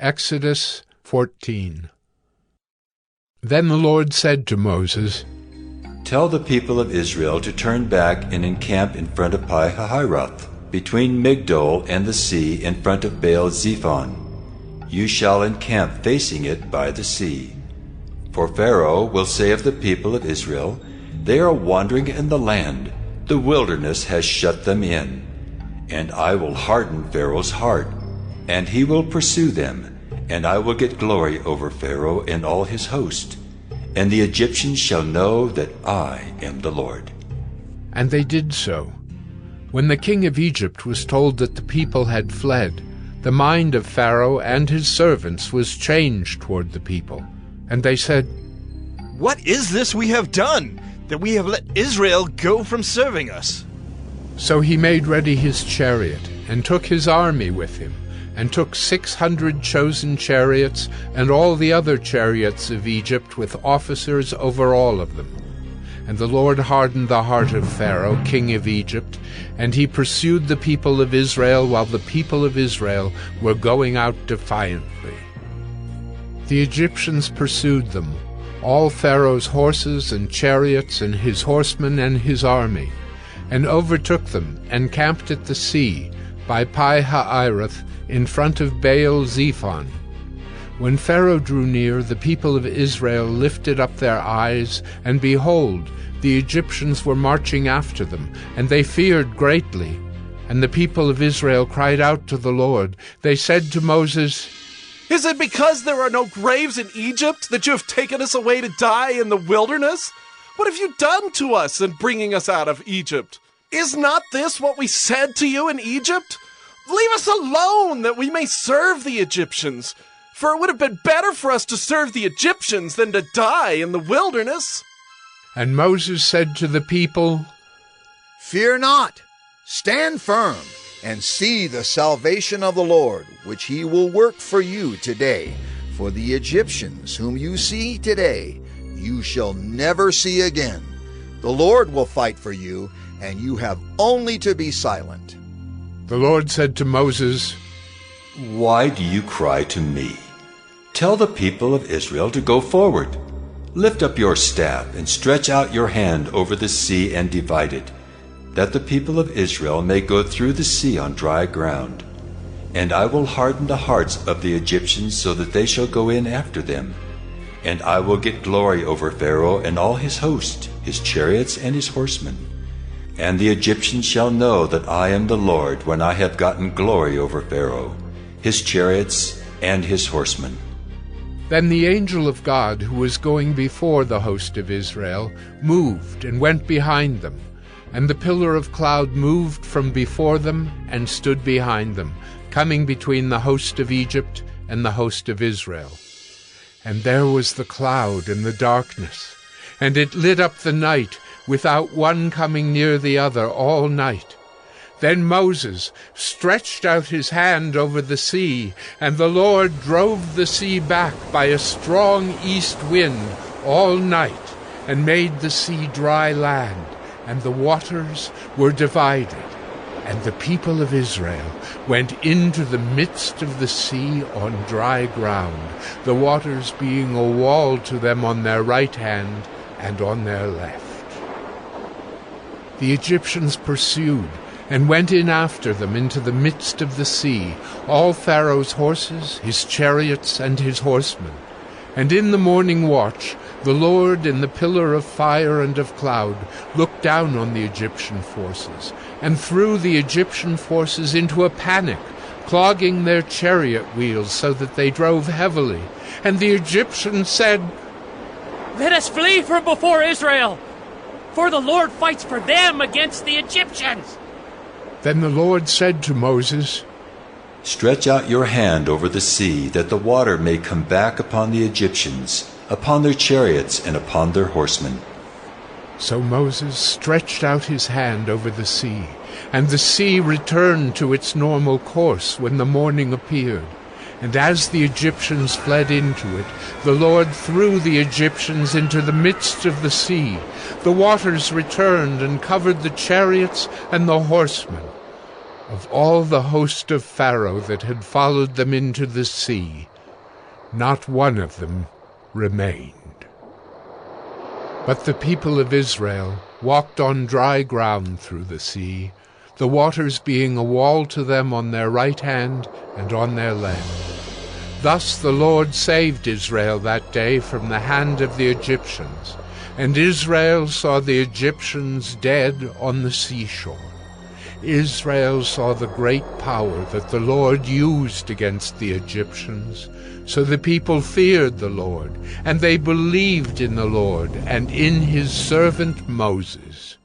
Exodus 14. Then the Lord said to Moses, Tell the people of Israel to turn back and encamp in front of Pi-hahiroth, between Migdol and the sea, in front of Baal-zephon. You shall encamp facing it by the sea. For Pharaoh will say of the people of Israel, They are wandering in the land, the wilderness has shut them in. And I will harden Pharaoh's heart, and he will pursue them, and I will get glory over Pharaoh and all his host. And the Egyptians shall know that I am the Lord. And they did so. When the king of Egypt was told that the people had fled, the mind of Pharaoh and his servants was changed toward the people. And they said, What is this we have done, that we have let Israel go from serving us? So he made ready his chariot, and took his army with him, and took 600 chosen chariots, and all the other chariots of Egypt, with officers over all of them. And the Lord hardened the heart of Pharaoh, king of Egypt, and he pursued the people of Israel, while the people of Israel were going out defiantly. The Egyptians pursued them, all Pharaoh's horses and chariots, and his horsemen and his army, and overtook them, and camped at the sea, by Pi-hahiroth, in front of Baal-zephon. When Pharaoh drew near, the people of Israel lifted up their eyes, and behold, the Egyptians were marching after them, and they feared greatly. And the people of Israel cried out to the Lord. They said to Moses, Is it because there are no graves in Egypt that you have taken us away to die in the wilderness? What have you done to us in bringing us out of Egypt? Is not this what we said to you in Egypt? Leave us alone, that we may serve the Egyptians. For it would have been better for us to serve the Egyptians than to die in the wilderness. And Moses said to the people, Fear not, stand firm, and see the salvation of the Lord, which he will work for you today. For the Egyptians whom you see today, you shall never see again. The Lord will fight for you, and you have only to be silent. The Lord said to Moses, Why do you cry to me? Tell the people of Israel to go forward. Lift up your staff and stretch out your hand over the sea and divide it, that the people of Israel may go through the sea on dry ground. And I will harden the hearts of the Egyptians so that they shall go in after them. And I will get glory over Pharaoh and all his host, his chariots and his horsemen. And the Egyptians shall know that I am the Lord when I have gotten glory over Pharaoh, his chariots and his horsemen. Then the angel of God, who was going before the host of Israel, moved and went behind them. And the pillar of cloud moved from before them and stood behind them, coming between the host of Egypt and the host of Israel. And there was the cloud and the darkness, and it lit up the night, without one coming near the other all night. Then Moses stretched out his hand over the sea, and the Lord drove the sea back by a strong east wind all night, and made the sea dry land, and the waters were divided. And the people of Israel went into the midst of the sea on dry ground, the waters being a wall to them on their right hand and on their left. The Egyptians pursued, and went in after them into the midst of the sea, all Pharaoh's horses, his chariots, and his horsemen. And in the morning watch, the Lord in the pillar of fire and of cloud looked down on the Egyptian forces, and threw the Egyptian forces into a panic, clogging their chariot wheels so that they drove heavily. And the Egyptians said, Let us flee from before Israel, for the Lord fights for them against the Egyptians. Then the Lord said to Moses, Stretch out your hand over the sea, that the water may come back upon the Egyptians, upon their chariots and upon their horsemen. So Moses stretched out his hand over the sea, and the sea returned to its normal course when the morning appeared. And as the Egyptians fled into it, the Lord threw the Egyptians into the midst of the sea. The waters returned and covered the chariots and the horsemen. Of all the host of Pharaoh that had followed them into the sea, not one of them remained. But the people of Israel walked on dry ground through the sea, the waters being a wall to them on their right hand and on their left. Thus the Lord saved Israel that day from the hand of the Egyptians, and Israel saw the Egyptians dead on the seashore. Israel saw the great power that the Lord used against the Egyptians. So the people feared the Lord, and they believed in the Lord and in his servant Moses.